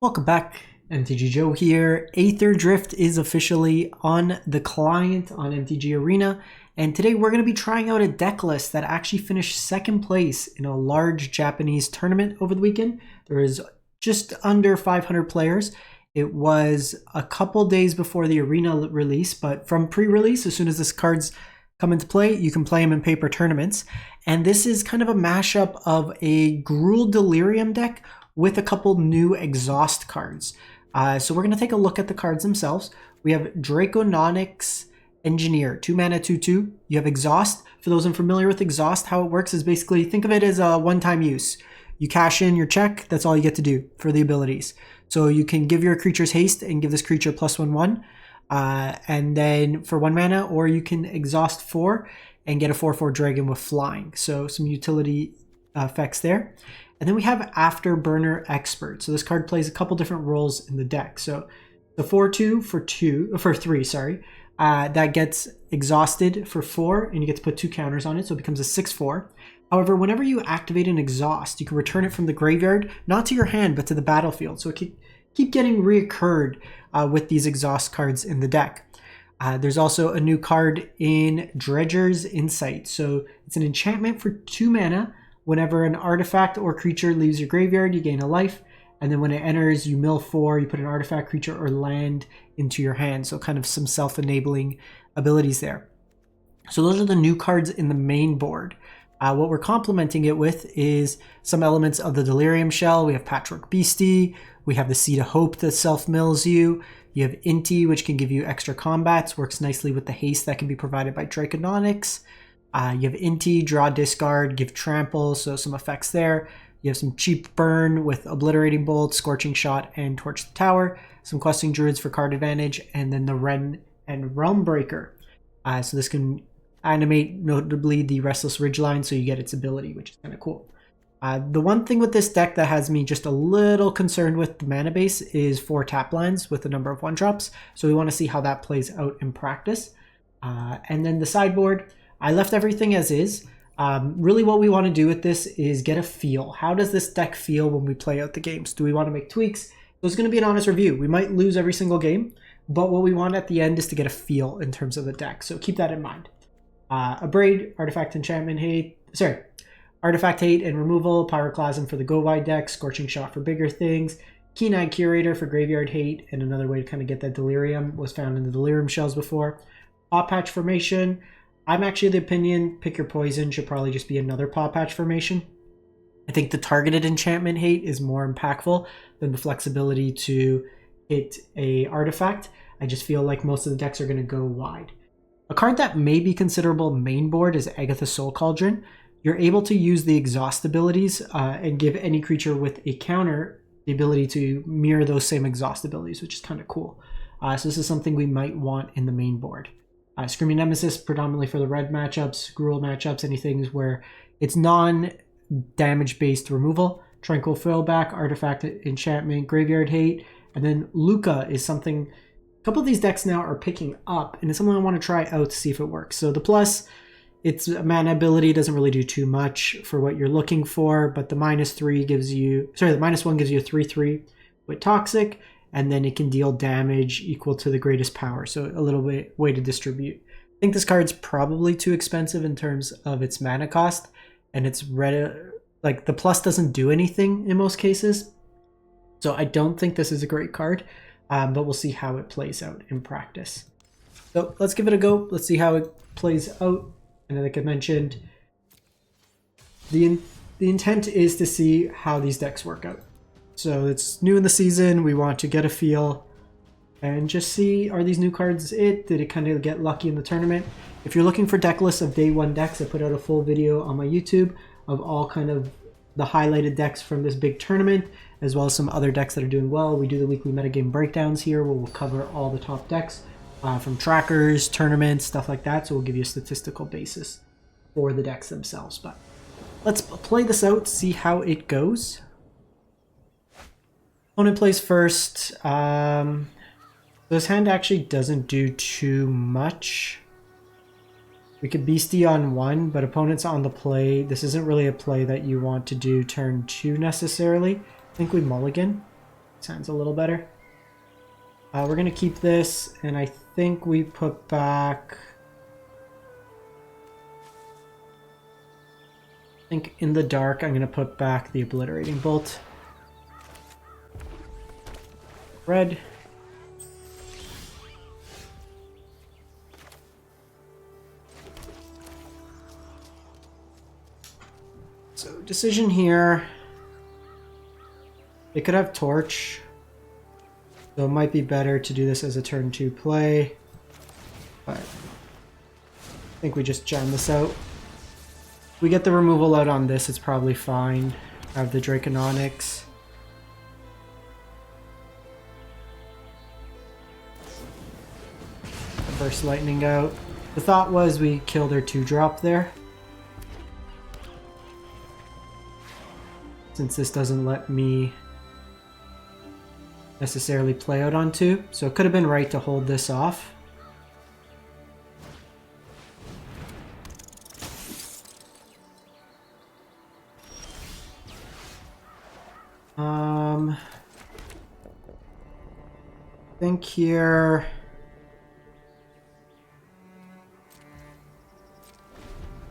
Welcome back, MTG Joe here. Aetherdrift is officially on the client on MTG Arena, and today we're going to be trying out a deck list that actually finished second place in a large Japanese tournament over the weekend. There is just under 500 players. It was a couple days before the Arena release, but from pre-release, as soon as this cards come into play, you can play them in paper tournaments. And this is kind of a mashup of a gruul delirium deck with a couple new exhaust cards. So we're going to take a look at the cards themselves. We have Draconautics Engineer, 2 mana, 2/2. You have exhaust. For those unfamiliar with exhaust, how it works is basically, think of it as a one-time use. You cash in your check, that's all you get to do for the abilities. So you can give your creatures haste and give this creature +1/1. And then for 1 mana, or you can exhaust 4 and get a 4/4 dragon with flying. So some utility effects there. And then we have Afterburner Expert. So this card plays a couple different roles in the deck. So the 4/2 for 3, that gets exhausted for 4, and you get to put 2 counters on it, so it becomes a 6/4. However, whenever you activate an exhaust, you can return it from the graveyard, not to your hand, but to the battlefield. So it can keep getting reoccurred with these exhaust cards in the deck. There's also a new card in Dredger's Insight. So it's an enchantment for 2 mana. Whenever an artifact or creature leaves your graveyard, you gain a life. And then when it enters, you mill 4, you put an artifact, creature, or land into your hand. So kind of some self-enabling abilities there. So those are the new cards in the main board. What we're complementing it with is some elements of the Delirium shell. We have Patchwork Beastie. We have the Seed of Hope that self-mills you. You have Inti, which can give you extra combats. Works nicely with the haste that can be provided by Draconautics. You have Inti, draw, discard, give trample, so some effects there. You have some cheap burn with Obliterating Bolt, Scorching Shot, and Torch the Tower. Some Questing Druids for card advantage, and then the Wren and Realm Breaker. So this can animate notably the Restless Ridgeline, so you get its ability, which is kind of cool. The one thing with this deck that has me just a little concerned with the mana base is 4 tap lands with a number of 1-drops. So we want to see how that plays out in practice. And then the sideboard, I left everything as is. Really what we want to do with this is get a feel. How does this deck feel when we play out the games? Do we want to make tweaks? So it's going to be an honest review. We might lose every single game, but what we want at the end is to get a feel in terms of the deck. So keep that in mind. Abrade, Artifact Enchantment Hate, Artifact Hate and Removal, Pyroclasm for the Go Wide deck, Scorching Shot for bigger things, Keen-Eyed Curator for Graveyard Hate, and another way to kind of get that Delirium was found in the Delirium shells before. Pawpatch Formation, I'm actually of the opinion Pick Your Poison should probably just be another Pawpatch Formation. I think the targeted enchantment hate is more impactful than the flexibility to hit a artifact. I just feel like most of the decks are going to go wide. A card that may be considerable main board is Agatha Soul Cauldron. You're able to use the exhaust abilities and give any creature with a counter the ability to mirror those same exhaust abilities, which is kind of cool. So this is something we might want in the main board. Screaming Nemesis, predominantly for the red matchups, gruul matchups, anything where it's non-damage based removal. Tranquil Throwback, Artifact Enchantment, Graveyard Hate, and then Luca is something a couple of these decks now are picking up, and it's something I want to try out to see if it works. So the plus, its mana ability doesn't really do too much for what you're looking for, but the -1 gives you a 3/3 with Toxic, and then it can deal damage equal to the greatest power, so a little bit way to distribute. I think this card's probably too expensive in terms of its mana cost, and it's like the plus doesn't do anything in most cases, so I don't think this is a great card, but we'll see how it plays out in practice. So let's give it a go. Let's see how it plays out. And like I mentioned, the intent is to see how these decks work out. So it's new in the season, we want to get a feel and just see, are these new cards it? Did it kind of get lucky in the tournament? If you're looking for deck lists of day 1 decks, I put out a full video on my YouTube of all kind of the highlighted decks from this big tournament, as well as some other decks that are doing well. We do the weekly metagame breakdowns here where we'll cover all the top decks from trackers, tournaments, stuff like that. So we'll give you a statistical basis for the decks themselves. But let's play this out, see how it goes. Opponent plays first. This hand actually doesn't do too much. We could Beastie on 1, but opponent's on the play. This isn't really a play that you want to do turn 2 necessarily. I think we mulligan. Sounds a little better. We're going to keep this, and I think we put back... I think in the dark, I'm going to put back the Obliterating Bolt. Red. So, decision here. They could have Torch. So it might be better to do this as a turn 2 play. But I think we just jam this out. If we get the removal out on this, it's probably fine. I have the Draconautics. Burst Lightning out. The thought was we kill their 2-drop there. Since this doesn't let me necessarily play out on 2, so it could have been right to hold this off. I think here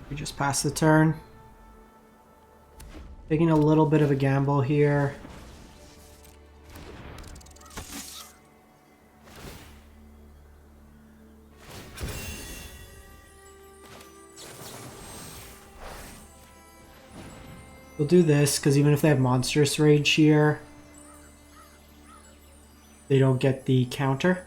we just pass the turn. Taking a little bit of a gamble here. We'll do this, because even if they have Monstrous Rage here, they don't get the counter.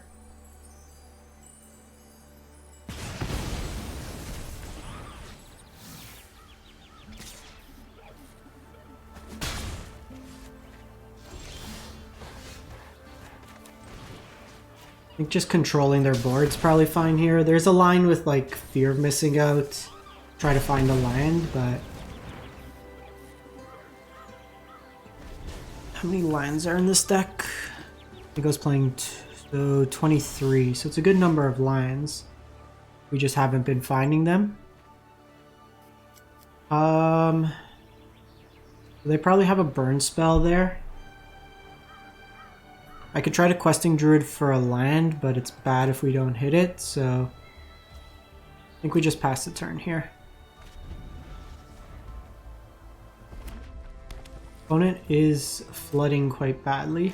I think just controlling their board's probably fine here. There's a line with like fear of missing out, try to find a land, but how many lands are in this deck? It goes playing 23, so it's a good number of lands. We just haven't been finding them. They probably have a burn spell there. I could try to Questing Druid for a land, but it's bad if we don't hit it, so I think we just pass the turn here. Opponent is flooding quite badly.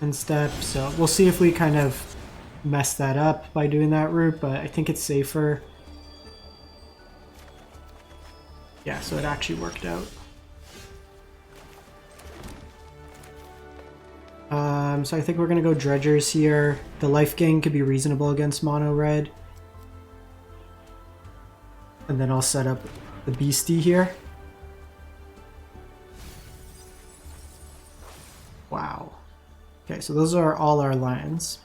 End step, so we'll see if we kind of mess that up by doing that route, but I think it's safer. Yeah, so it actually worked out. So I think we're gonna go Dredgers here. The life gain could be reasonable against mono red. And then I'll set up the Beastie here. Wow. Okay, so those are all our lands.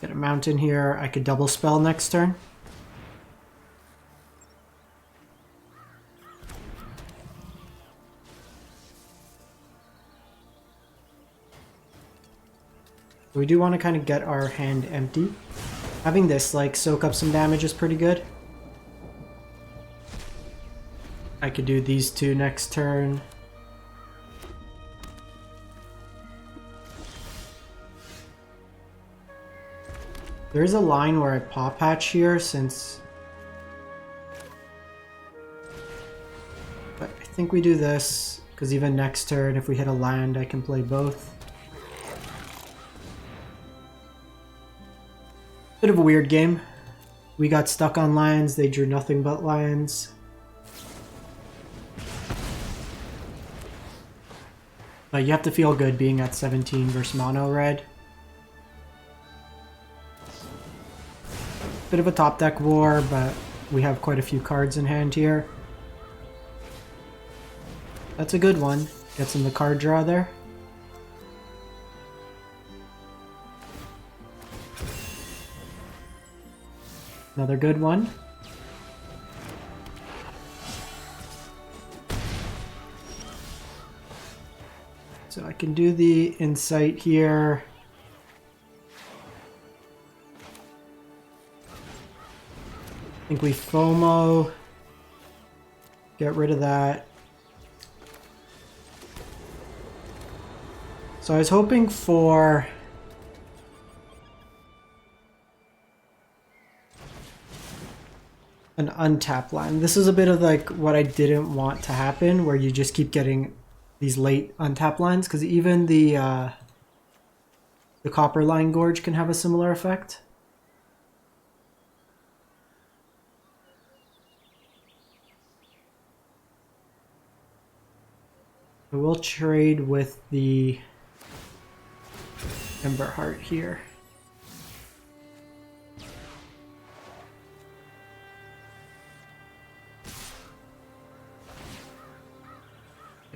Get a mountain here. I could double spell next turn. We do want to kind of get our hand empty. Having this like soak up some damage is pretty good. I could do these two next turn. There is a line where I Pawpatch here since... But I think we do this, because even next turn if we hit a land I can play both. Bit of a weird game. We got stuck on lands, they drew nothing but lands. But you have to feel good being at 17 versus mono red. Bit of a top deck war, but we have quite a few cards in hand here. That's a good one. Gets in the card draw there. Another good one. So I can do the insight here. I think we FOMO. Get rid of that. So I was hoping for an untapped line. This is a bit of like what I didn't want to happen, where you just keep getting these late untapped lines, because even the Copper Line Gorge can have a similar effect. I will trade with the Ember Heart here.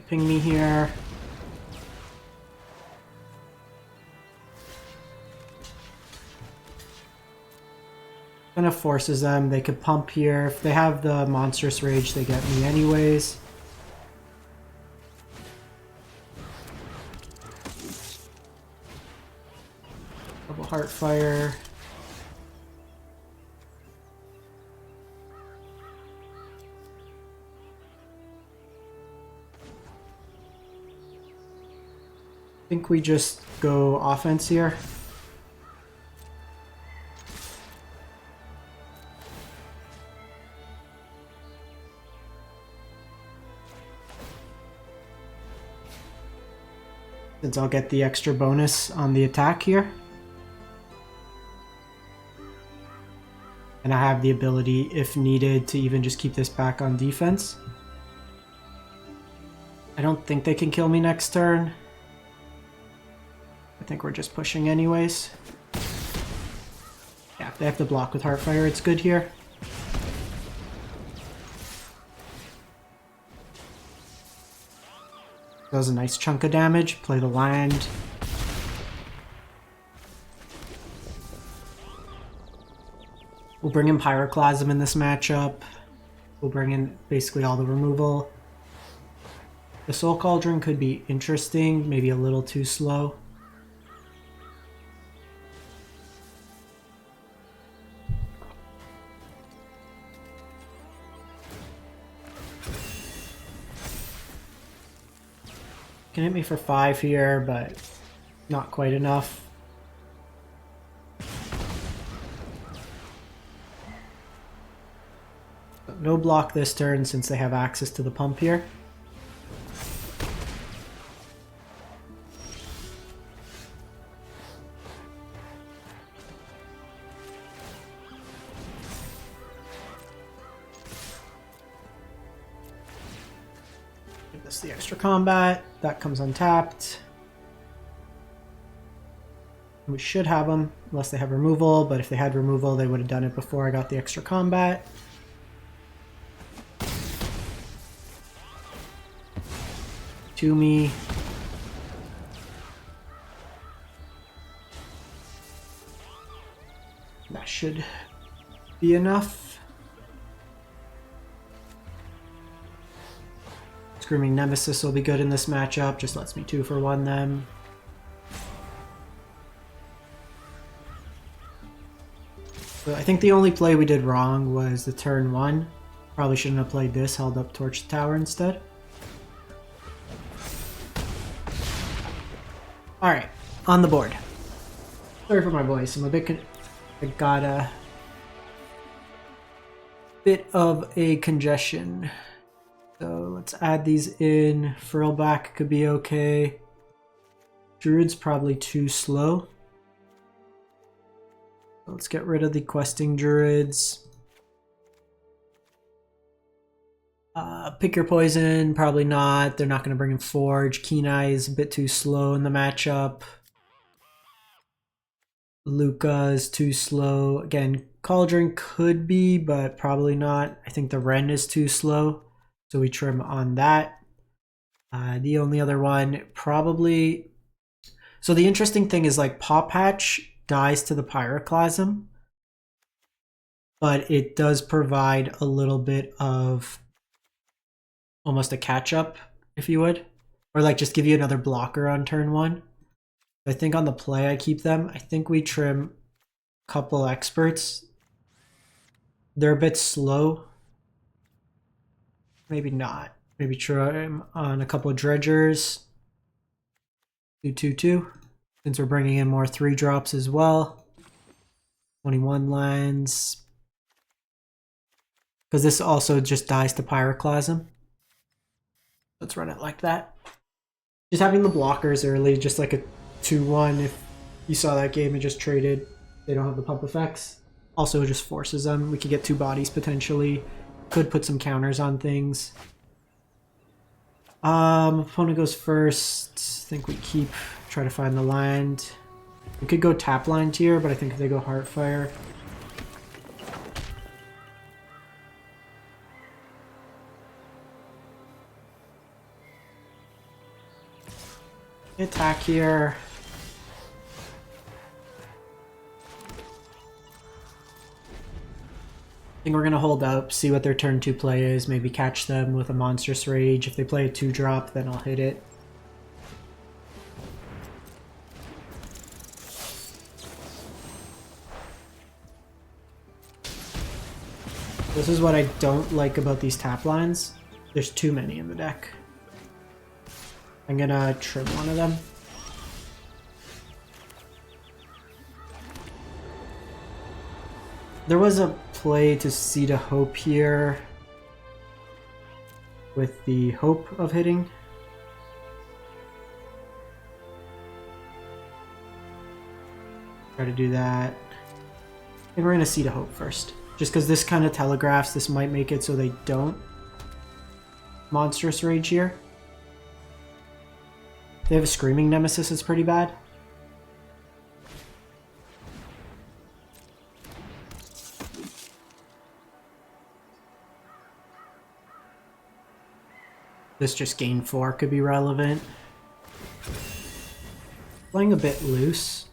Ping me here. Kind of forces them. They could pump here. If they have the Monstrous Rage, they get me anyways. Double Heartfire. I think we just go offense here. Since I'll get the extra bonus on the attack here. And I have the ability, if needed, to even just keep this back on defense. I don't think they can kill me next turn. I think we're just pushing anyways. Yeah, if they have to block with Heartfire, it's good here. Does a nice chunk of damage, play the land. We'll bring in Pyroclasm in this matchup. We'll bring in basically all the removal. The Soul Cauldron could be interesting, maybe a little too slow. Can hit me for 5 here, but not quite enough. No block this turn since they have access to the pump here. Give this the extra combat. That comes untapped. We should have them, unless they have removal, but if they had removal, they would have done it before I got the extra combat. To me. That should be enough. Screaming Nemesis will be good in this matchup, just lets me 2 for 1 them. So I think the only play we did wrong was the turn 1. Probably shouldn't have played this, held up Torch Tower instead. Alright, on the board. Sorry for my voice, I'm a bit I got a bit of a congestion. So let's add these in. Furlback could be okay. Druid's probably too slow. Let's get rid of the Questing Druids. Pick your poison, probably not. They're not going to bring in Forge. Keen Eye is a bit too slow in the matchup. Luca is too slow. Again, Cauldron could be, but probably not. I think the Wren is too slow, so we trim on that. The only other one, probably... So the interesting thing is, like, Pawpatch dies to the Pyroclasm, but it does provide a little bit of almost a catch-up, if you would. Or like just give you another blocker on turn 1. I think on the play I keep them. I think we trim a couple experts. They're a bit slow. Maybe not. Maybe trim on a couple of dredgers. 2/2/2. Since we're bringing in more 3-drops as well. 21 lands. Because this also just dies to Pyroclasm. Let's run it like that. Just having the blockers early, just like a 2-1. If you saw that game and just traded, they don't have the pump effects. Also just forces them. We could get 2 bodies potentially. Could put some counters on things. Opponent goes first. I think we keep, try to find the land. We could go tap land here, but I think if they go Heartfire. Attack here. I think we're going to hold up, see what their turn 2 play is, maybe catch them with a Monstrous Rage. If they play a 2-drop, then I'll hit it. This is what I don't like about these tap lines. There's too many in the deck. I'm going to trim one of them. There was a play to Seed of Hope here with the hope of hitting. Try to do that. I think we're going to Seed of Hope first. Just because this kind of telegraphs, this might make it so they don't Monstrous Rage here. They have a Screaming Nemesis, it's pretty bad. This just gain 4 could be relevant. Playing a bit loose.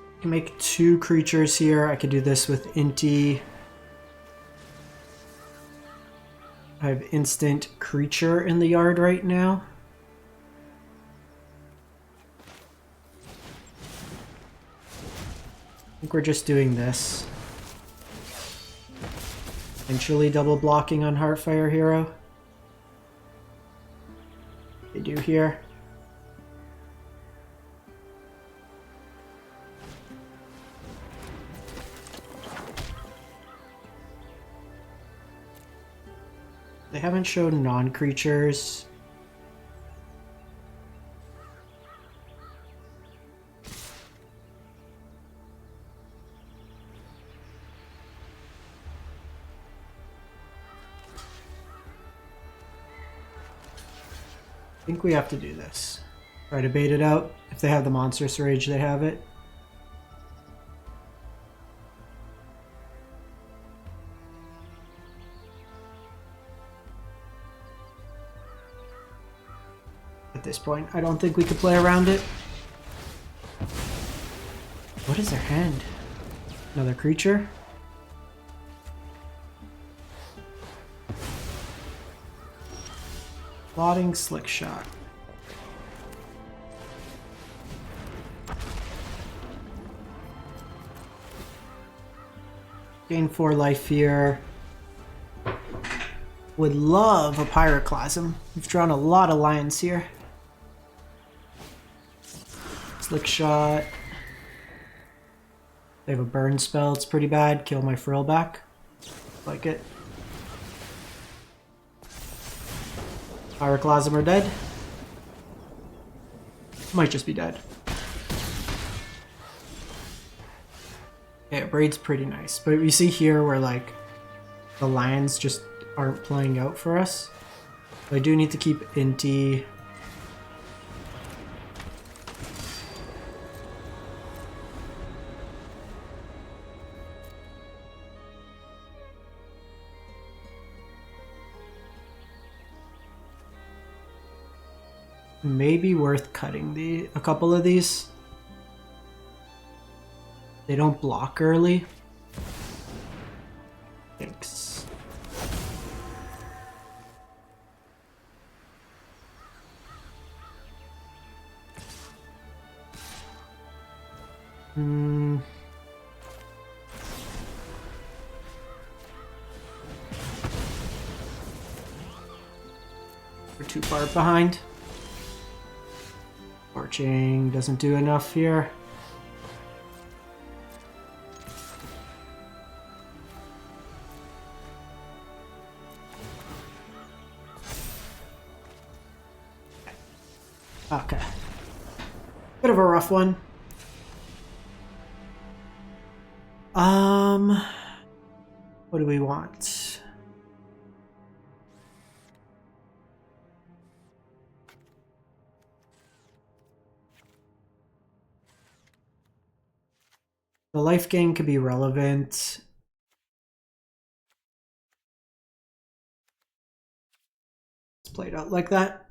I can make 2 creatures here. I could do this with Inti. I have instant creature in the yard right now. I think we're just doing this. Eventually double blocking on Heartfire Hero. They do here. They haven't shown non-creatures. I think we have to do this. Try to bait it out. If they have the Monstrous Rage, they have it. At this point, I don't think we could play around it. What is their hand? Another creature? Plotting Slick Shot. Gain 4 life here. Would love a Pyroclasm. We've drawn a lot of lions here. Slick Shot. They have a burn spell, it's pretty bad. Kill my frill back. Like it. Pyroclasm are dead. Might just be dead. Yeah, Braid's pretty nice. But you see here where like the lions just aren't playing out for us. I do need to keep Inti. Maybe worth cutting a couple of these. They don't block early. Thanks. We're too far behind. Scorching doesn't do enough here. Okay. Bit of a rough one. What do we want? The life gain could be relevant. It's played out like that.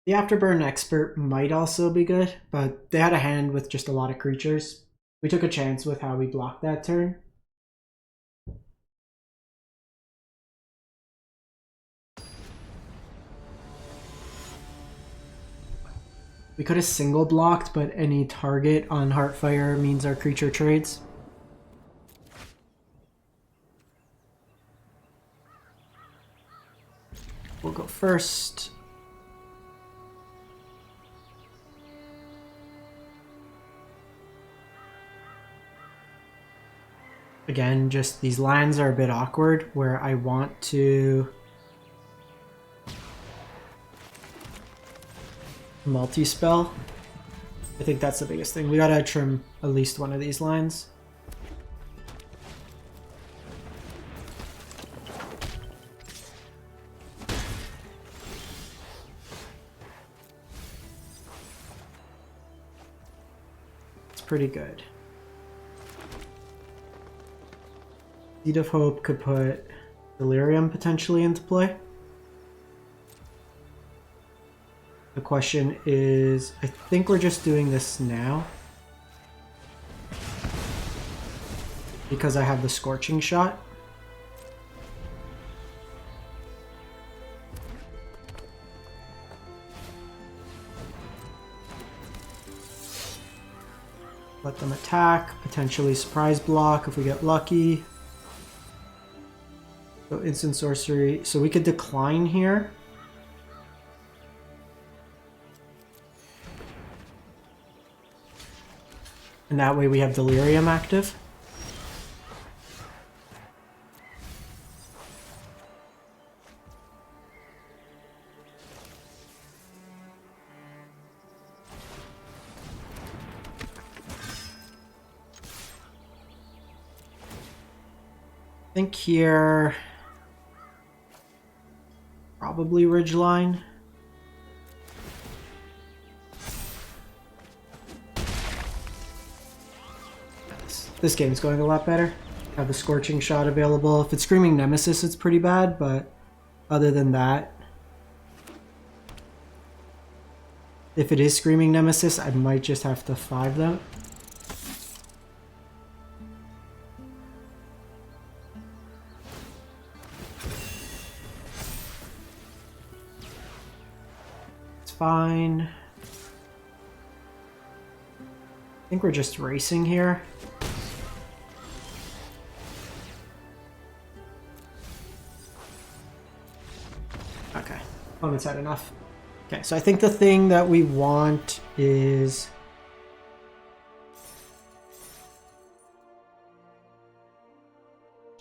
The Afterburner Expert might also be good, but they had a hand with just a lot of creatures. We took a chance with how we blocked that turn. We could have single blocked, but any target on Heartfire means our creature trades. We'll go first. Again, just these lands are a bit awkward where I want to multi-spell. I think that's the biggest thing. We gotta trim at least one of these lines. It's pretty good. Seed of Hope could put delirium potentially into play. The question is, I think we're just doing this now because I have the Scorching Shot. Let them attack, potentially surprise block if we get lucky. So instant sorcery, so we could decline here. And that way we have delirium active. I think here probably Ridgeline. This game's going a lot better. I have the Scorching Shot available. If it's Screaming Nemesis, it's pretty bad, but other than that, if it is Screaming Nemesis, I might just have to 5 them. Fine. I think we're just racing here. Okay, opponent's had enough. Okay, so I think the thing that we want is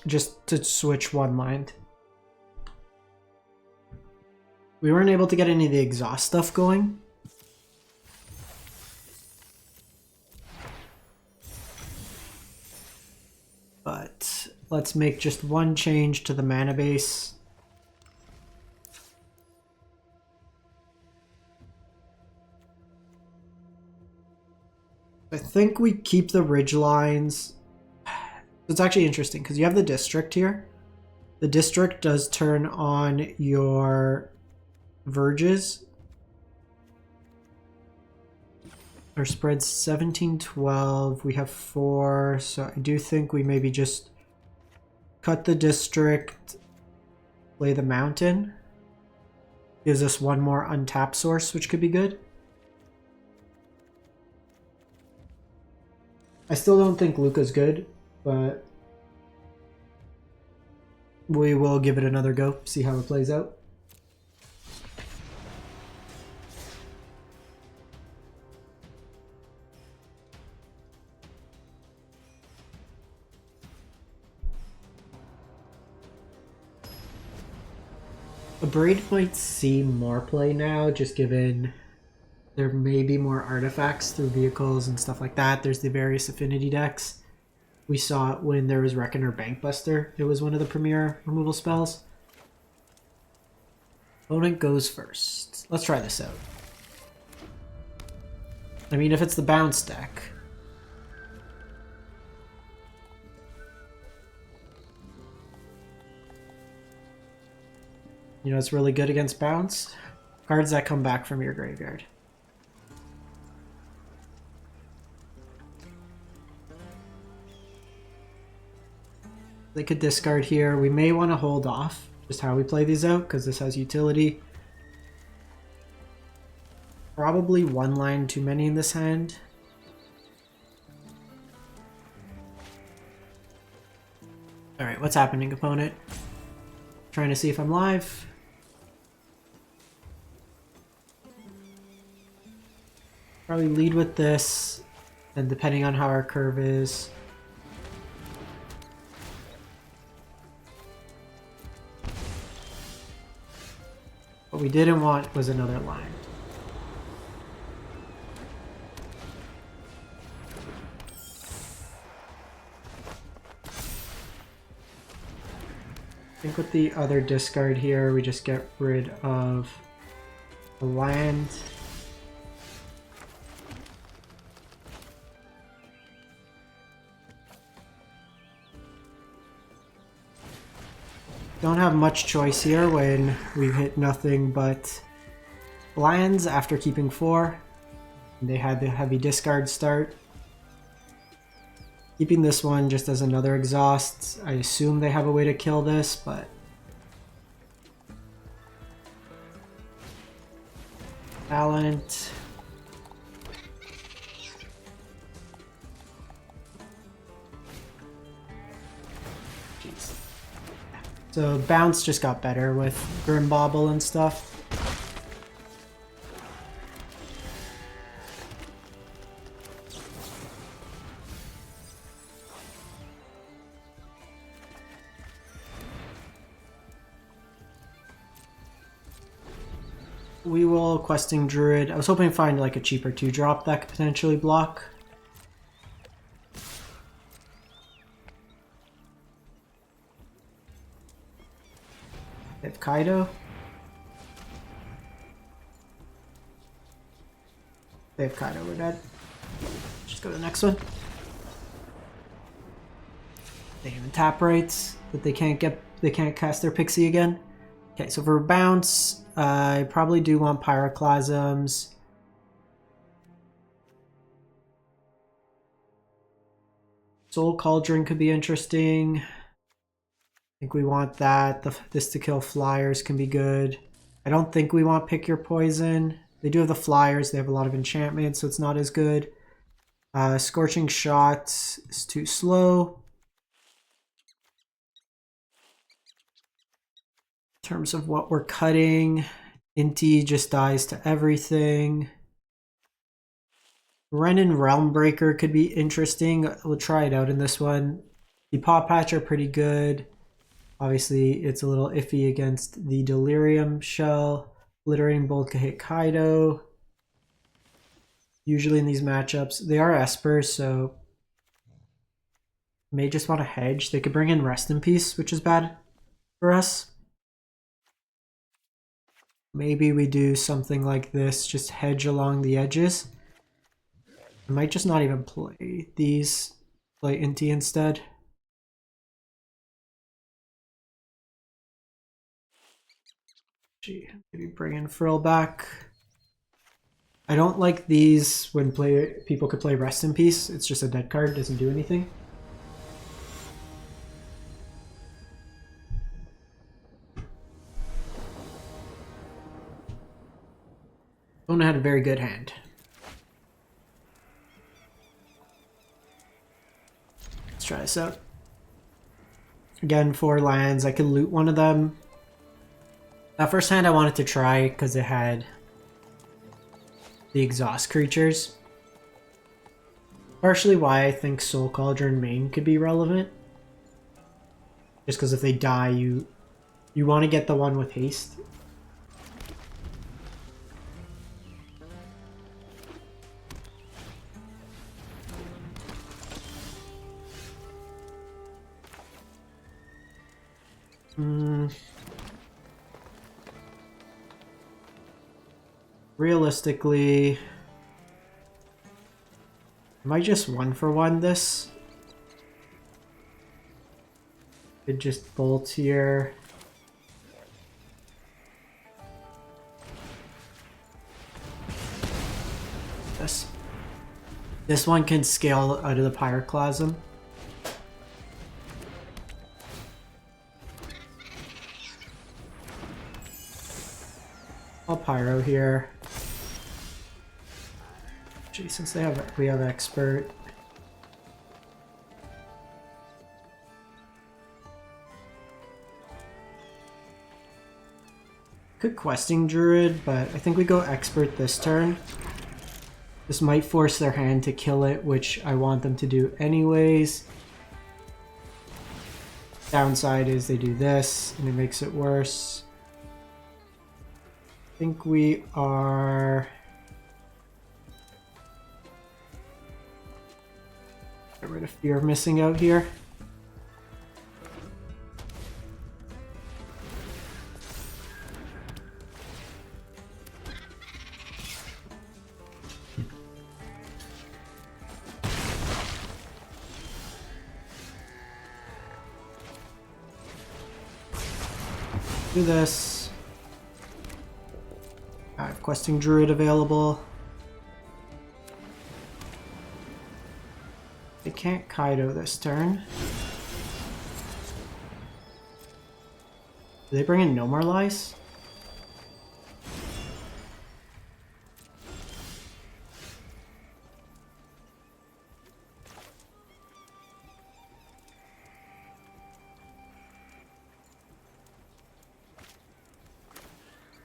just to switch one mind. We weren't able to get any of the exhaust stuff going. But let's make just one change to the mana base. I think we keep the ridge lines. It's actually interesting because you have the district here. The district does turn on your verges. Our spread's 17-12. We have 4, so I do think we maybe just cut the district, play the mountain. Gives us one more untapped source, which could be good. I still don't think Luca's good, but we will give it another go, see how it plays out. A Braid might see more play now, just given there may be more artifacts through vehicles and stuff like that. There's the various affinity decks. We saw it when there was Reckoner Bankbuster. It was one of the premier removal spells. Opponent goes first. Let's try this out. I mean, if it's the bounce deck. You know, it's really good against bounce. Cards that come back from your graveyard. They could discard here. We may want to hold off just how we play these out because this has utility. Probably one line too many in this hand. Alright, what's happening, opponent? Trying to see if I'm live. Probably lead with this, and depending on how our curve is. What we didn't want was another line. I think with the other discard here, we just get rid of the land. Don't have much choice here when we've hit nothing but lands after keeping 4. They had the heavy discard start. Keeping this one just as another exhaust. I assume they have a way to kill this, but talent. Jeez. So bounce just got better with Grimbauble and stuff. We will Questing Druid. I was hoping to find like a cheaper 2-drop that could potentially block. They have Kaido. They have Kaido, we're dead. Just go to the next one. They even tap rights that they can't cast their Pixie again. Okay, so for bounce, I probably do want Pyroclasms. Soul Cauldron could be interesting. I think we want that. This to kill flyers can be good. I don't think we want Pick Your Poison. They do have the flyers. They have a lot of enchantments, so it's not as good. Scorching Shot is too slow. In terms of what we're cutting, Inti just dies to everything. Renin Realmbreaker could be interesting. We'll try it out in this one. The Pawpatch are pretty good. Obviously, it's a little iffy against the Delirium shell. Obliterating Bolt can hit Kaido. Usually in these matchups, they are Esper, so may just want to hedge. They could bring in Rest in Peace, which is bad for us. Maybe we do something like this, just hedge along the edges. I might just not even play these, play Inti instead. Gee, maybe bring in Frill back. I don't like these when people could play Rest in Peace. It's just a dead card, doesn't do anything. Opponent had a very good hand. try this out. Again, 4 lands. I could loot one of them. That first hand I wanted to try because it had the exhaust creatures. Partially why I think Soul Cauldron main could be relevant. Just because if they die, you want to get the one with haste. Realistically, am I just 1-for-1 this? Could just bolt here. This one can scale out of the Pyroclasm. I'll Pyro here. Gee, since we have Expert. Could Questing Druid, but I think we go Expert this turn. This might force their hand to kill it, which I want them to do anyways. Downside is they do this, and it makes it worse. I think we are... Get rid of fear of missing out here. Do this. I have Questing Druid available. They can't Kaido this turn. Do they bring in no more lies?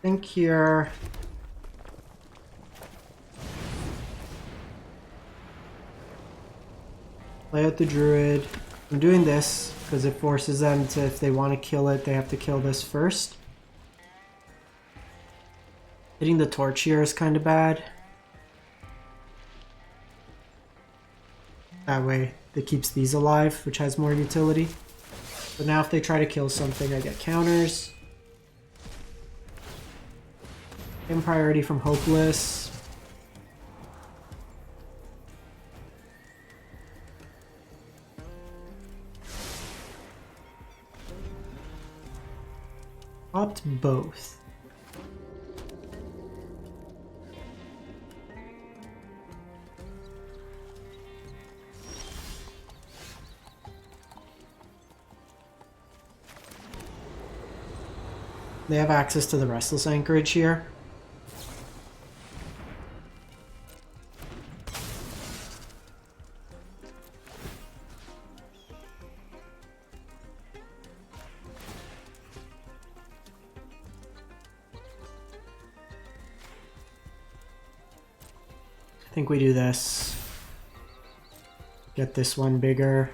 Think here. Play out the Druid. I'm doing this because it forces them to, if they want to kill it, they have to kill this first. Hitting the torch here is kind of bad. That way it keeps these alive, which has more utility. But now if they try to kill something, I get counters. In priority from Hopeless. Opt both. They have access to the Restless Anchorage here. I think we do this. Get this one bigger.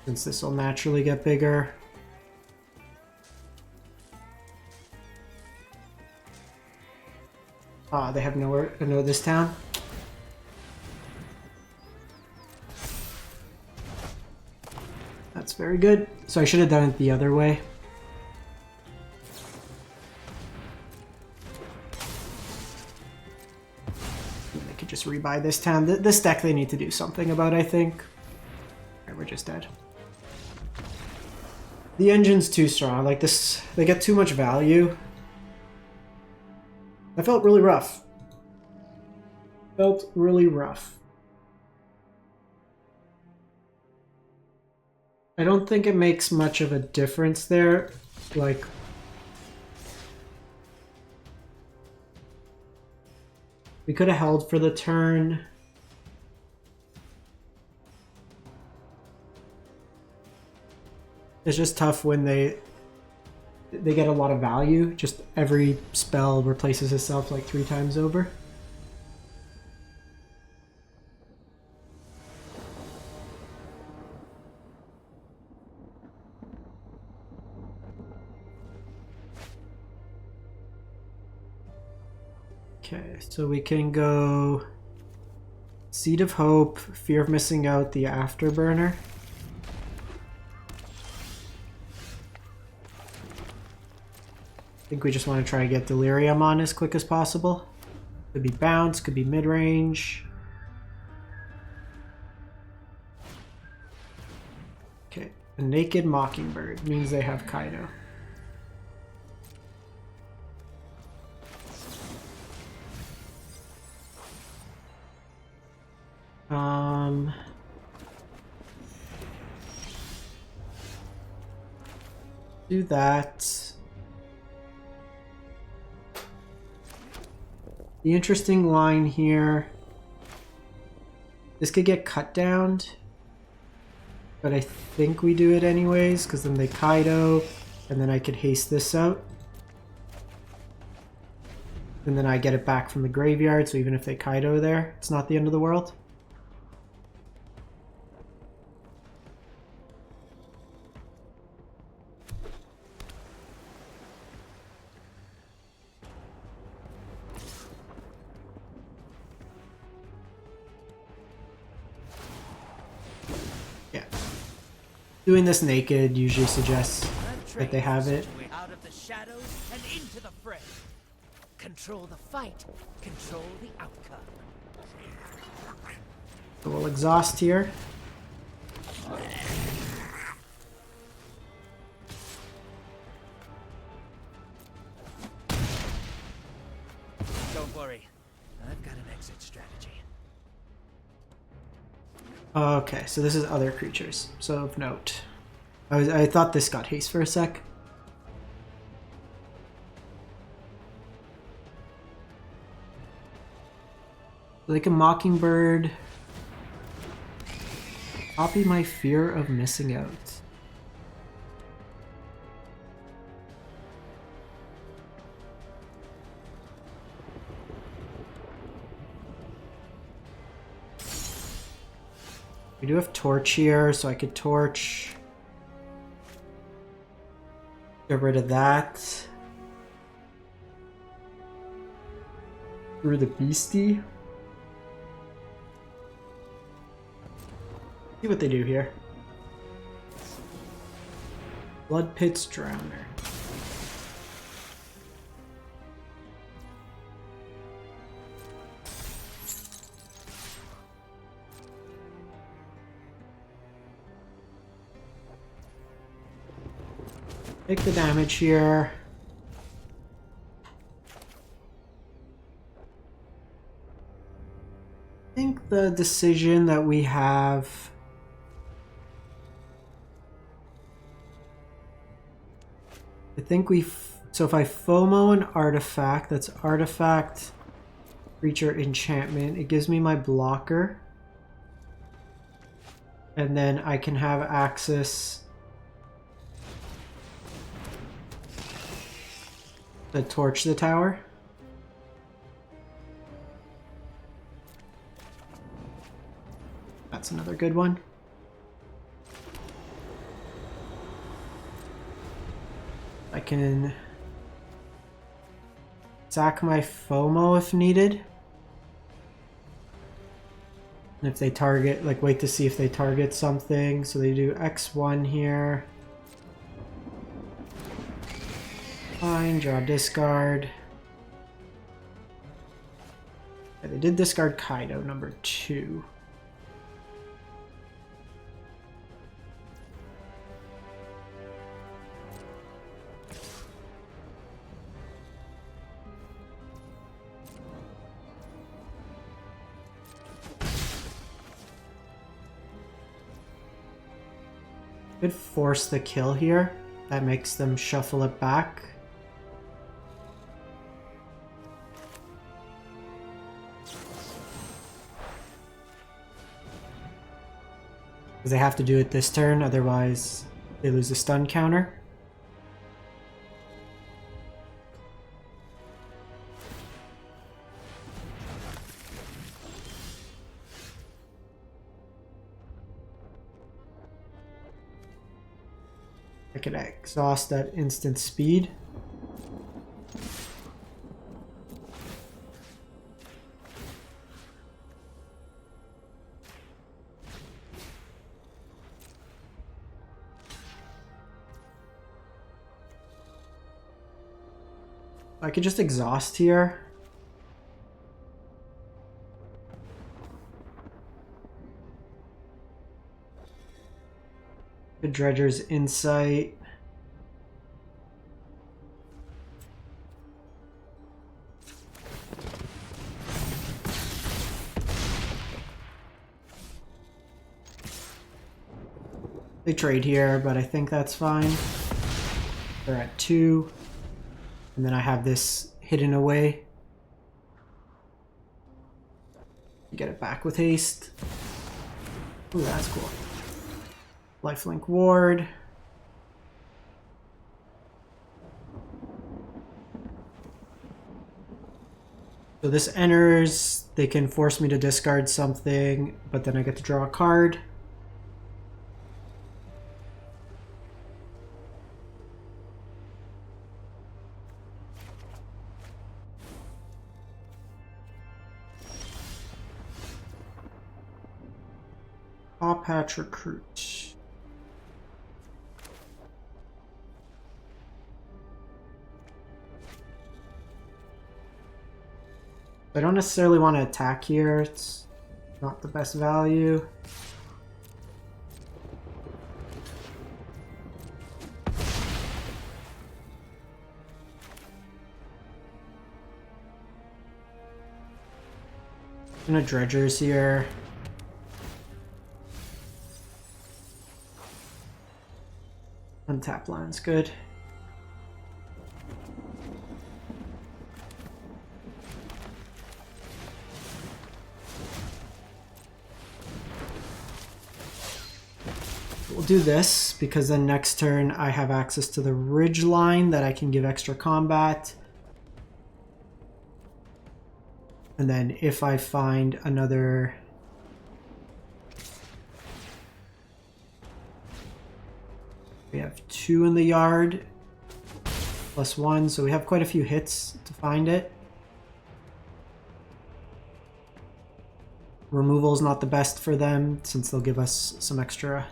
Since this will naturally get bigger. Ah, they have nowhere to know this town. That's very good. So I should have done it the other way. Just rebuy this town. This deck they need to do something about, I think. Alright, we're just dead. The engine's too strong. Like this, they get too much value. That felt really rough. Felt really rough. I don't think it makes much of a difference there. Like, we could have held for the turn. It's just tough when they get a lot of value. Just every spell replaces itself like 3 times over. Okay, so we can go Seed of Hope, Fear of Missing Out, the Afterburner. I think we just want to try and get Delirium on as quick as possible. Could be bounce, could be mid-range. Okay, a Naked Mockingbird means they have Kaido. Do that. The interesting line here, this could get cut down, but I think we do it anyways, because then they Kaido, and then I could haste this out. And then I get it back from the graveyard, so even if they Kaido there, it's not the end of the world. Doing this naked usually suggests that they have it. Out of the shadows and into the fray. Control the fight, control the outcome. So we'll exhaust here. Don't worry, I've got an exit strategy. Okay, so this is other creatures. So of note, I thought this got haste for a sec. Like a Mockingbird. Copy my Fear of Missing Out. We do have Torch here, so I could Torch. Get rid of that. Through the Beastie. See what they do here. Blood Pit's Drowner. Take the damage here. I think the decision that we have so if I FOMO an artifact, that's artifact, creature, enchantment, it gives me my blocker. And then I can have access to torch the tower. That's another good one. I can sack my FOMO if needed. And if they target, like wait to see if they target something. So they do X1 here. Fine, draw discard. Yeah, they did discard Kaido, number 2. Could force the kill here. That makes them shuffle it back. Because they have to do it this turn, otherwise They lose the stun counter. I can exhaust at instant speed. I could just exhaust here. The Dredger's Insight. They trade here, but I think that's fine. They're at 2. And then I have this hidden away. Get it back with haste. Ooh, that's cool. Lifelink ward. So this enters. They can force me to discard something, but then I get to draw a card. Pawpatch Recruit. I don't necessarily want to attack here. It's not the best value. I'm gonna Dredgers here. Untap land's good. We'll do this because then next turn I have access to the ridge line that I can give extra combat. And then if I find another we have 2 in the yard, +1, so we have quite a few hits to find it. Removal is not the best for them since they'll give us some extra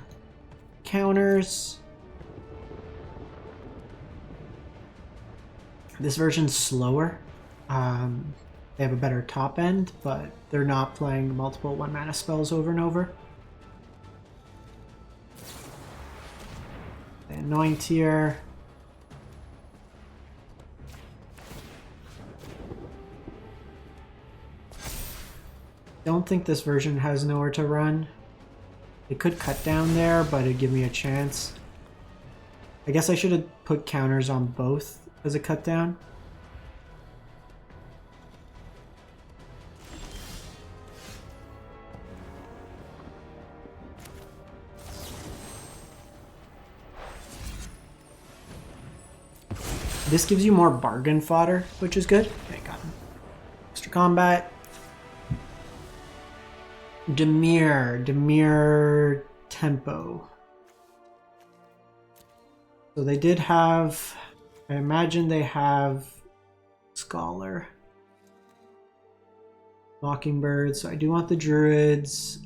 counters. This version's slower. They have a better top end, but they're not playing multiple 1-mana spells over and over. Anoint here. Don't think this version has nowhere to run. It could cut down there, but it'd give me a chance. I guess I should have put counters on both as a cut down. This gives you more bargain fodder, which is good. Okay, got him. Extra combat. Demir Tempo. So they did have, I imagine they have Scholar. Mockingbird, so I do want the Druids.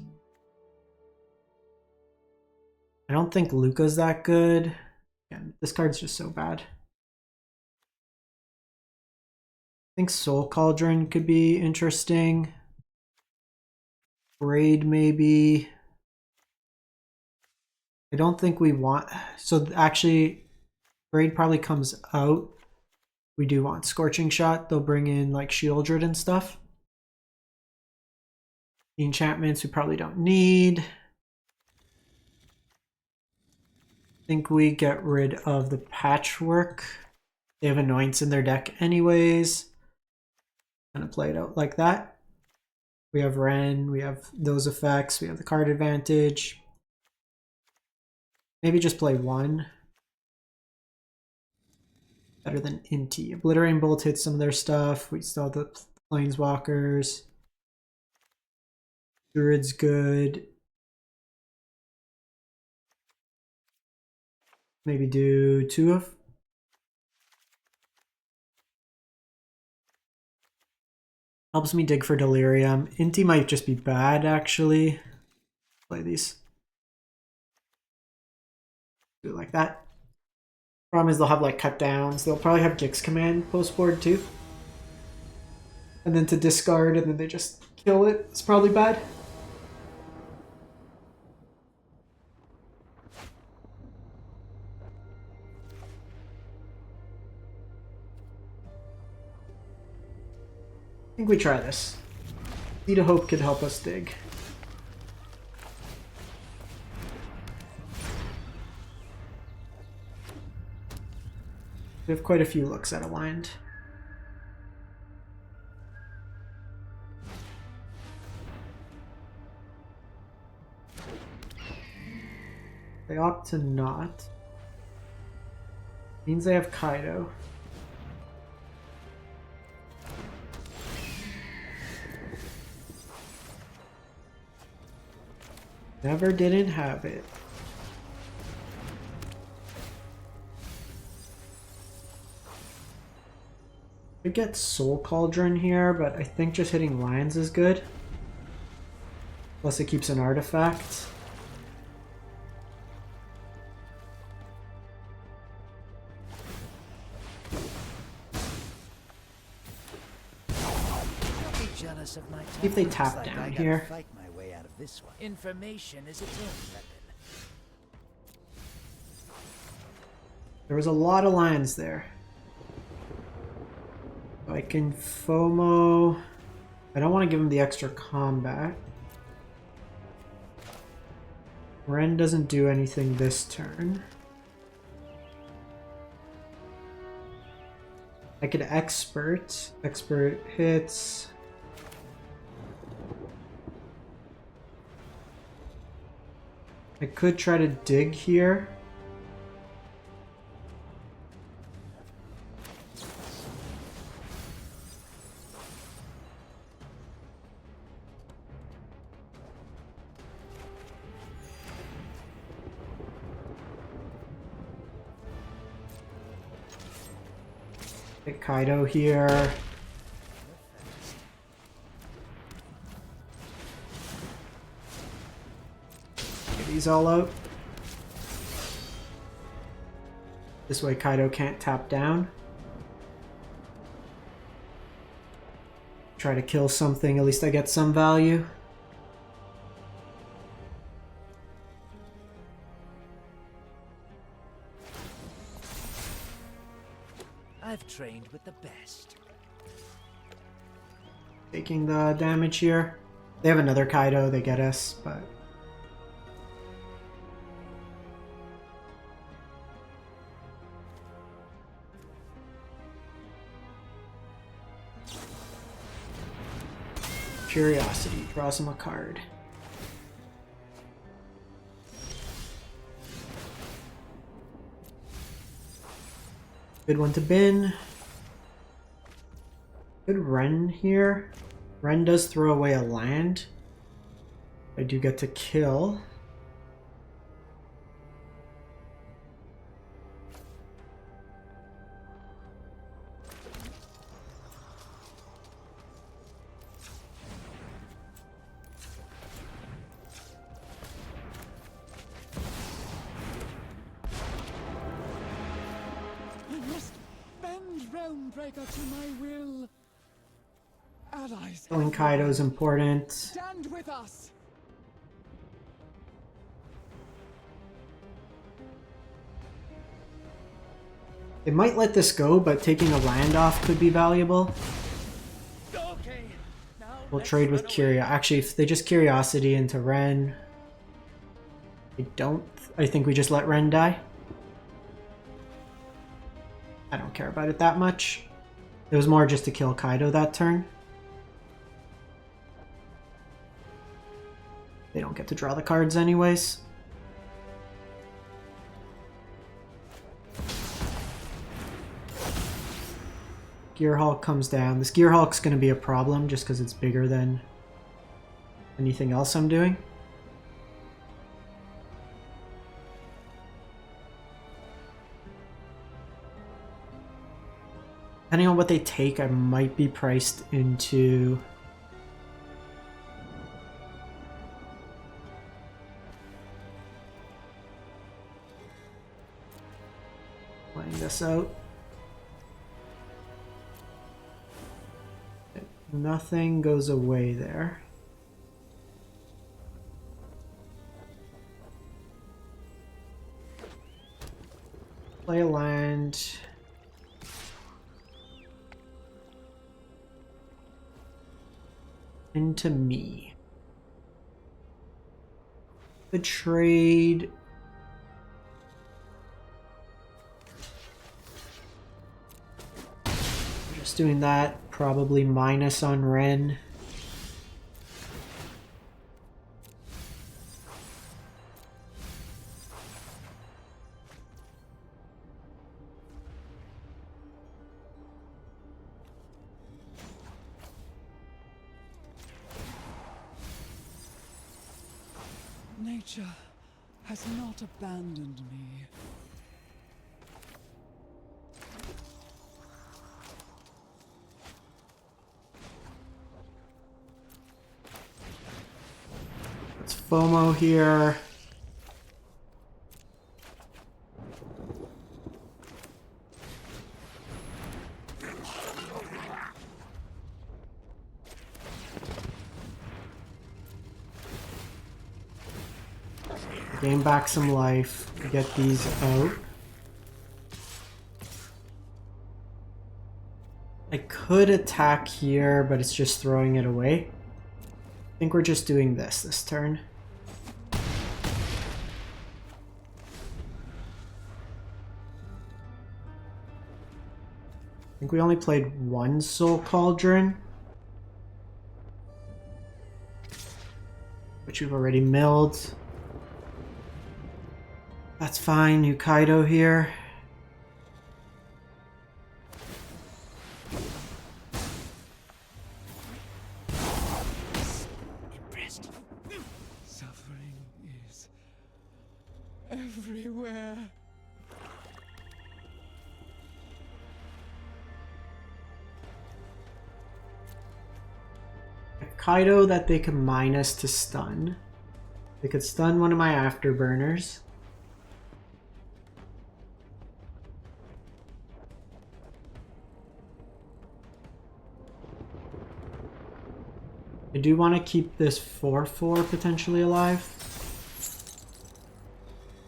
I don't think Luca's that good. Again, this card's just so bad. I think Soul Cauldron could be interesting. Raid maybe. I don't think we want... So actually, Raid probably comes out. We do want Scorching Shot. They'll bring in like Shieldred and stuff. The enchantments we probably don't need. I think we get rid of the Patchwork. They have Anoints in their deck anyways. Gonna play it out like that. We have Ren, we have those effects, we have the card advantage. Maybe just play one. Better than Inti. Obliterating Bolt hits some of their stuff. We still have the Planeswalkers. Druid's good. Maybe do 2 of. Helps me dig for delirium. Inti might just be bad, actually. Play these. Do it like that. Problem is they'll have like cut downs. They'll probably have Gix command post board too. And then to discard and then they just kill it. It's probably bad. I think we try this. Seed of Hope could help us dig. We have quite a few looks at a land. They opt to not. Means they have Kaido. Never didn't have it. Could get Soul Cauldron here, but I think just hitting lands is good. Plus it keeps an artifact. Jealous of my See if they talent. tap Looks like down I gotta here. Fight my way out of this one. Information is its own weapon. There was a lot of lands there. I can FOMO. I don't want to give him the extra combat. Ren doesn't do anything this turn. I could Expert. Expert hits. I could try to dig here. Get Kaido here. Get these all out. This way Kaido can't tap down. Try to kill something, at least I get some value. I've trained with the best. Taking the damage here. They have another Kaido, they get us, but... Curiosity, draws him a card. Good one to bin. Good Ren here. Ren does throw away a land. I do get to kill. Breaker to my will. Allies. Killing Kaido is important. Stand with us. They might let this go, but taking a land off could be valuable. Okay. Now We'll let's trade with run away. Curia. Actually, if they just Curiosity into Ren, I think we just let Ren die. I don't care about it that much. It was more just to kill Kaido that turn. They don't get to draw the cards anyways. Gearhulk comes down. This Gearhulk's going to be a problem just because it's bigger than anything else I'm doing. Depending on what they take, I might be priced into playing this out. Nothing goes away there. Play a land. Into me. The trade. Just doing that. Probably minus on Ren. Nature has not abandoned me. It's FOMO here. Gain back some life, get these out. I could attack here, but it's just throwing it away. I think we're just doing this turn. I think we only played one Soul Cauldron, which we've already milled. That's fine, new Kaido here. Impressed. Suffering is everywhere. Kaido that they can minus to stun. They could stun one of my Afterburners. I do want to keep this 4/4 potentially alive.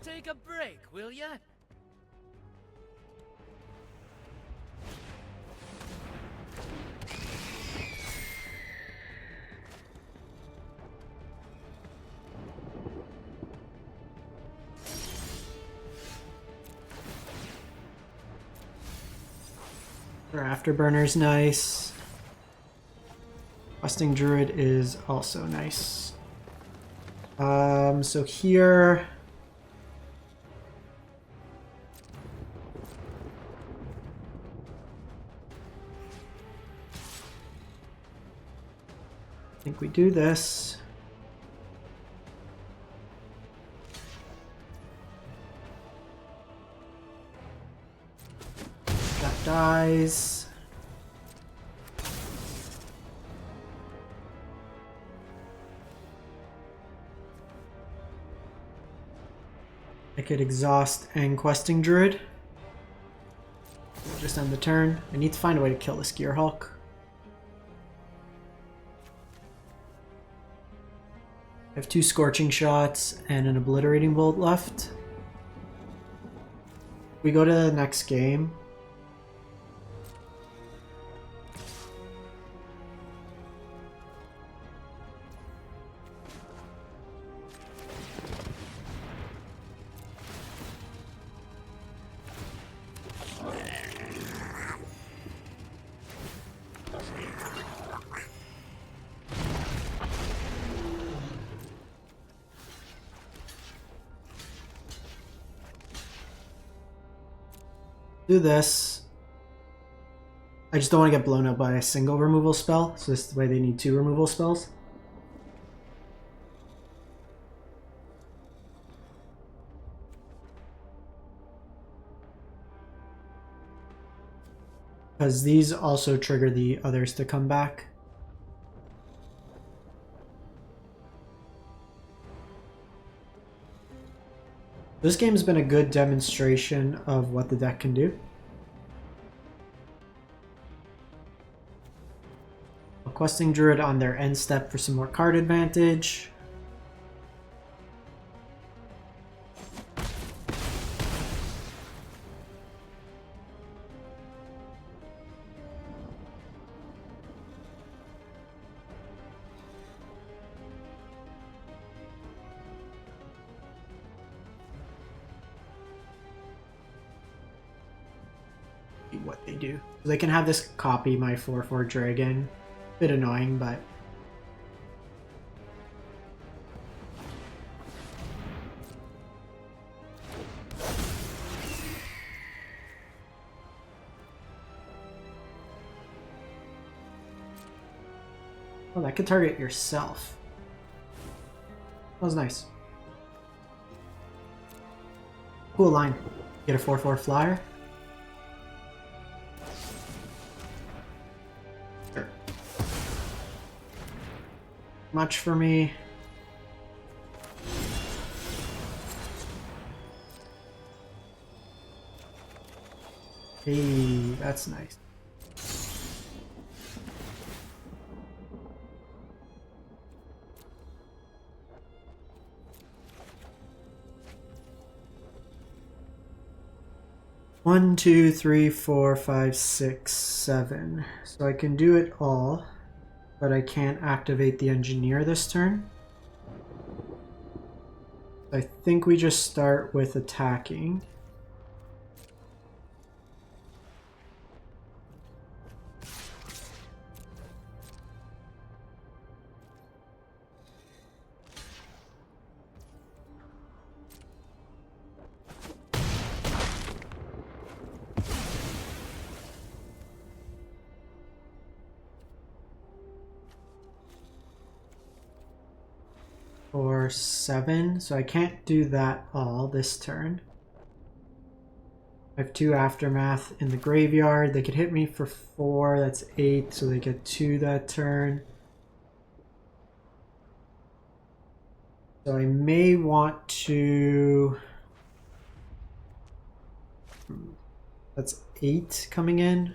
Take a break, will ya? Their Afterburner's nice. Questing Druid is also nice. So here... I think we do this. That dies. I could exhaust and Questing Druid. We'll just end the turn. I need to find a way to kill this Gearhulk. I have 2 Scorching Shots and an Obliterating Bolt left. We go to the next game. Do this. I just don't want to get blown up by a single removal spell, so this is the way they need 2 removal spells. Because these also trigger the others to come back. This game's been a good demonstration of what the deck can do. A Questing Druid on their end step for some more card advantage. What they do. They can have this copy my 4/4 dragon. Bit annoying, but oh, that could target yourself. That was nice. Cool line. Get a 4/4 flyer. Much for me. Hey, that's nice. One, two, three, four, five, six, 7. So I can do it all. But I can't activate the engineer this turn. I think we just start with attacking. Or 7, so I can't do that all this turn. I have 2 Aftermath in the graveyard. They could hit me for 4, that's 8, so they get 2 that turn. So I may want to... That's 8 coming in.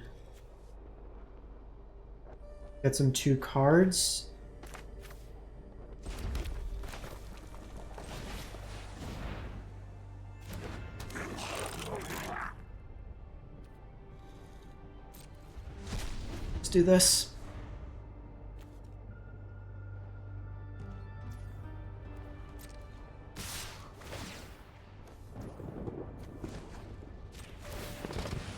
Get some 2 cards. Do this.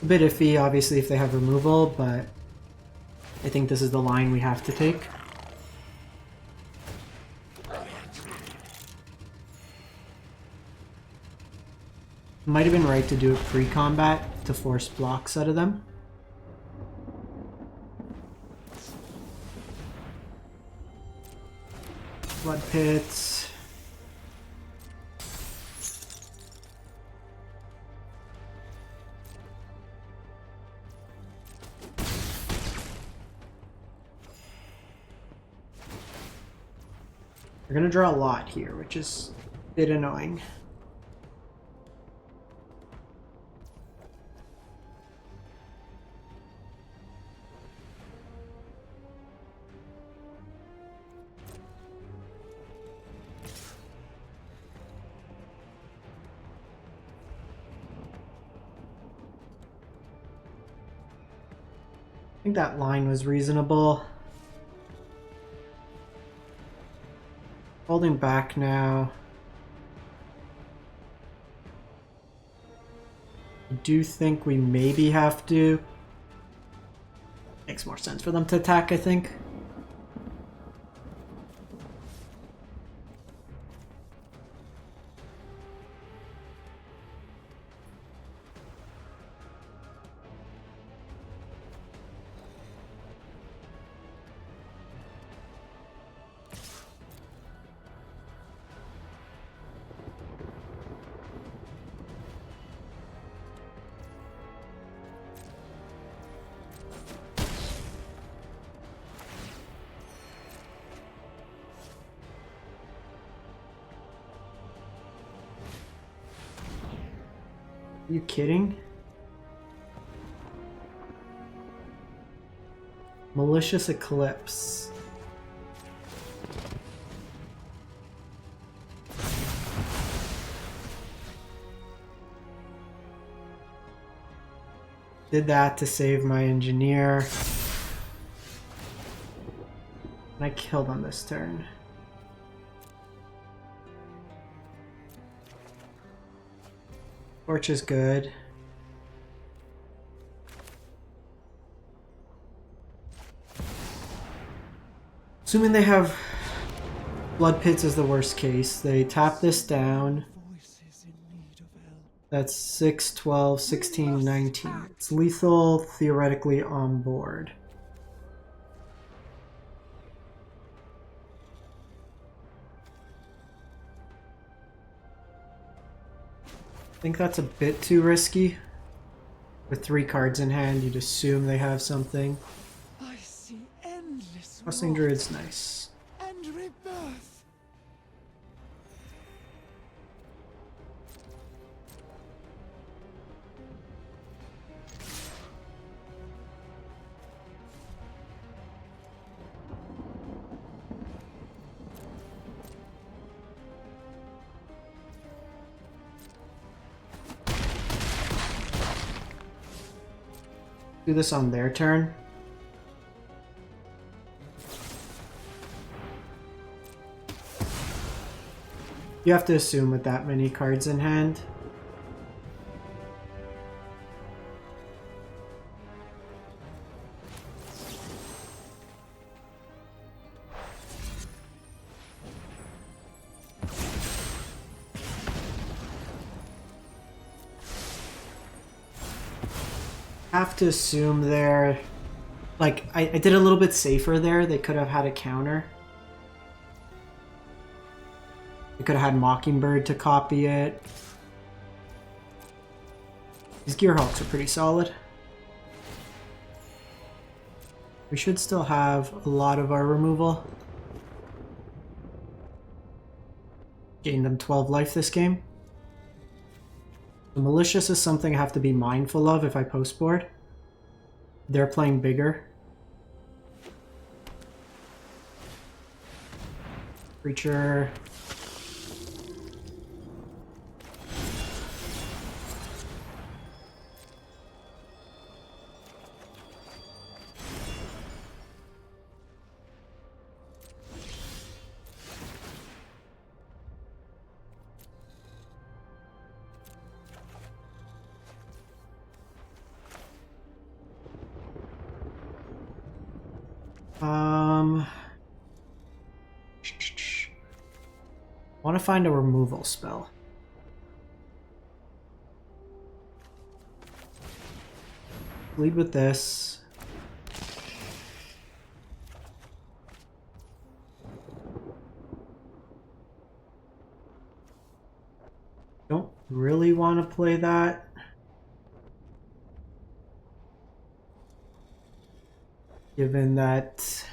A bit iffy, obviously, if they have removal, but I think this is the line we have to take. Might have been right to do it pre-combat to force blocks out of them. Blood pits. We're gonna draw a lot here, which is a bit annoying. I think that line was reasonable. Holding back now. I do think we maybe have to. Makes more sense for them to attack, I think. Are you kidding? Malicious Eclipse. Did that to save my engineer. And I killed on this turn. Torch is good. Assuming they have Blood Pits as the worst case, they tap this down. That's 6, 12, 16, 19. It's lethal, theoretically on board. I think that's a bit too risky. With 3 cards in hand, you'd assume they have something. I see endless Questing Druid's nice. and rebirth. Do this on their turn. You have to assume with that many cards in hand. Have to assume they're like I did a little bit safer there. They could have had a counter. They could have had Mockingbird to copy it. These Gearhawks are pretty solid. We should still have a lot of our removal. Gain them 12 life this game. The Malicious is something I have to be mindful of if I post board. They're playing bigger. Creature. Want to find a removal spell. Lead with this. Don't really want to play that. Given that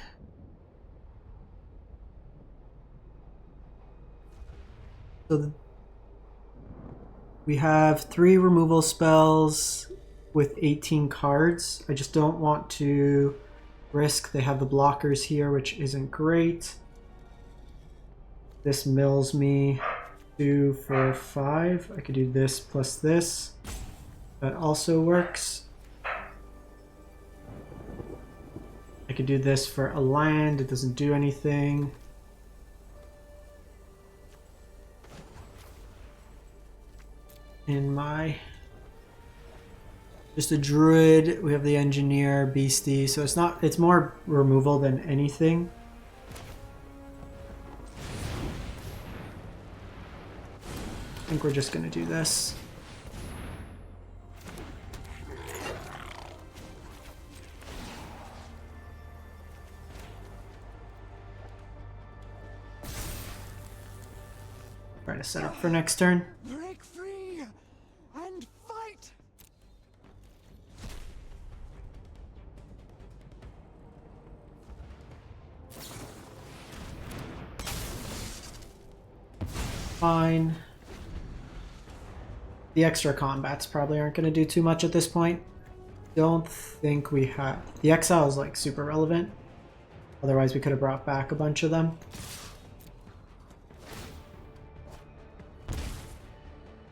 we have 3 removal spells with 18 cards. I just don't want to risk. They have the blockers here, which isn't great. This mills me 2 for 5. I could do this plus this. That also works. I could do this for a land. It doesn't do anything. In my just a druid, we have the engineer, beastie, so it's more removal than anything. I think we're just gonna do this. Try to set up for next turn. Break free and fight. Fine. The extra combats probably aren't going to do too much at this point. Don't think we have... The exile is like super relevant. Otherwise we could have brought back a bunch of them.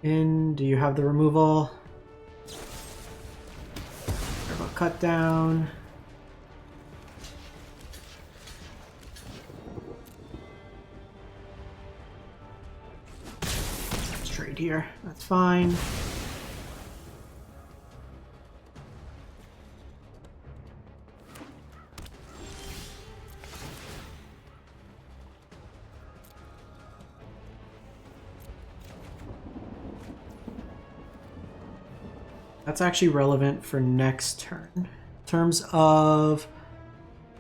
And do you have the removal? Cut down. Straight here. That's fine. That's actually relevant for next turn. In terms of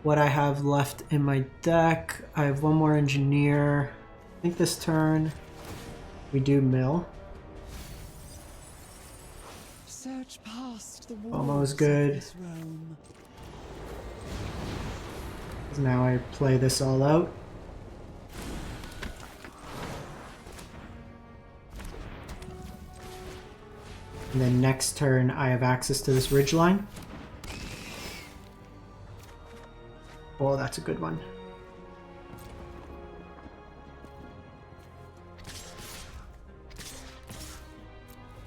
what I have left in my deck, I have one more engineer. I think this turn we do mill. Search past the walls Almost good. of this realm. Now I play this all out. And then next turn, I have access to this ridgeline. Oh, that's a good one.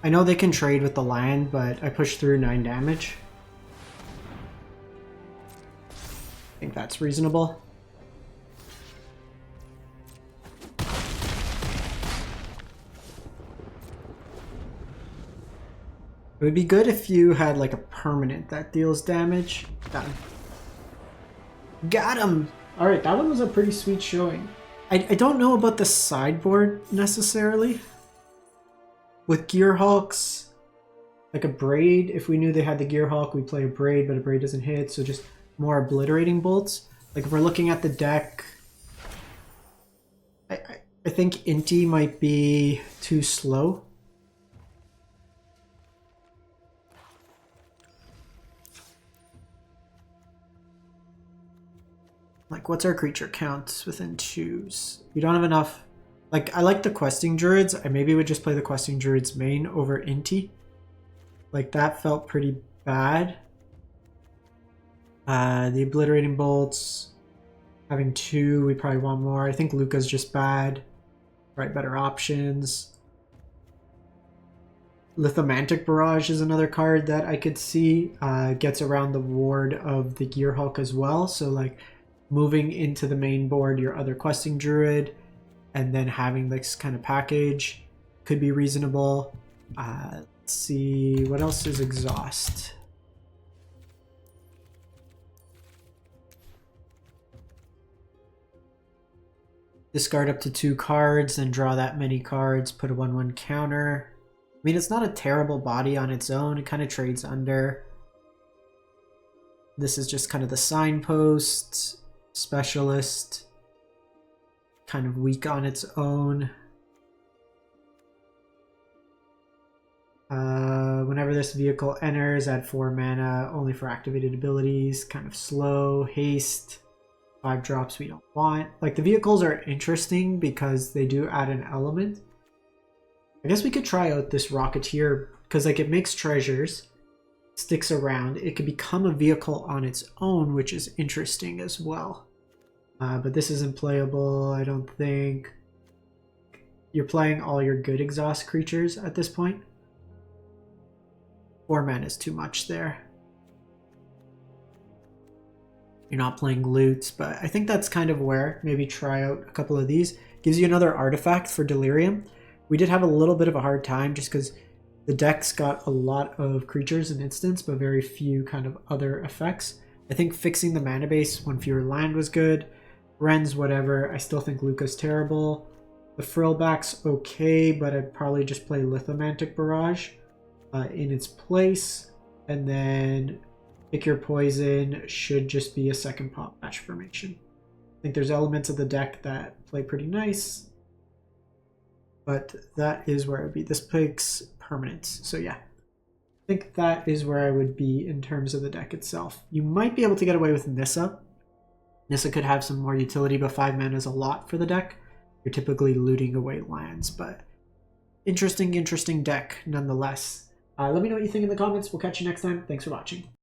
I know they can trade with the land, but I pushed through 9 damage. I think that's reasonable. It would be good if you had like a permanent that deals damage. Done. Got him! Alright, that one was a pretty sweet showing. I don't know about the sideboard necessarily. With Gearhulks, like a Braid, if we knew they had the Gearhulk, we play a Braid, but a Braid doesn't hit, so just more Obliterating Bolts. Like if we're looking at the deck, I think Inti might be too slow. Like, what's our creature count within 2s? We don't have enough. Like, I like the Questing Druids. I maybe would just play the Questing Druids main over Inti. Like, that felt pretty bad. The Obliterating Bolts. Having 2, we probably want more. I think Luca's just bad. Right, better options. Lithomantic Barrage is another card that I could see. Gets around the ward of the Gearhulk as well. So, like, moving into the main board your other Questing Druid and then having this kind of package could be reasonable. Let's see, what else is Exhaust? Discard up to 2 cards, then draw that many cards, put a 1/1 counter. I mean, it's not a terrible body on its own. It kind of trades under. This is just kind of the Signpost. Specialist, kind of weak on its own. Whenever this vehicle enters, add 4 mana, only for activated abilities, kind of slow. Haste, 5 drops we don't want. Like, the vehicles are interesting because they do add an element. I guess we could try out this Rocketeer, because like it makes treasures, sticks around. It could become a vehicle on its own, which is interesting as well. But this isn't playable, I don't think. You're playing all your good exhaust creatures at this point. 4 mana is too much there. You're not playing loots, but I think that's kind of where maybe try out a couple of these. Gives you another artifact for delirium. We did have a little bit of a hard time just because the deck's got a lot of creatures and instants, but very few kind of other effects. I think fixing the mana base, 1 fewer land was good. Ren's whatever. I still think Luca's terrible. The Frillback's okay, but I'd probably just play Lithomantic Barrage in its place. And then Pick Your Poison should just be a second Pawpatch formation. I think there's elements of the deck that play pretty nice. But that is where I would be. This picks permanents. So yeah, I think that is where I would be in terms of the deck itself. You might be able to get away with Nissa. Nissa could have some more utility, but 5 mana is a lot for the deck. You're typically looting away lands, but interesting deck nonetheless. Let me know what you think in the comments. We'll catch you next time. Thanks for watching.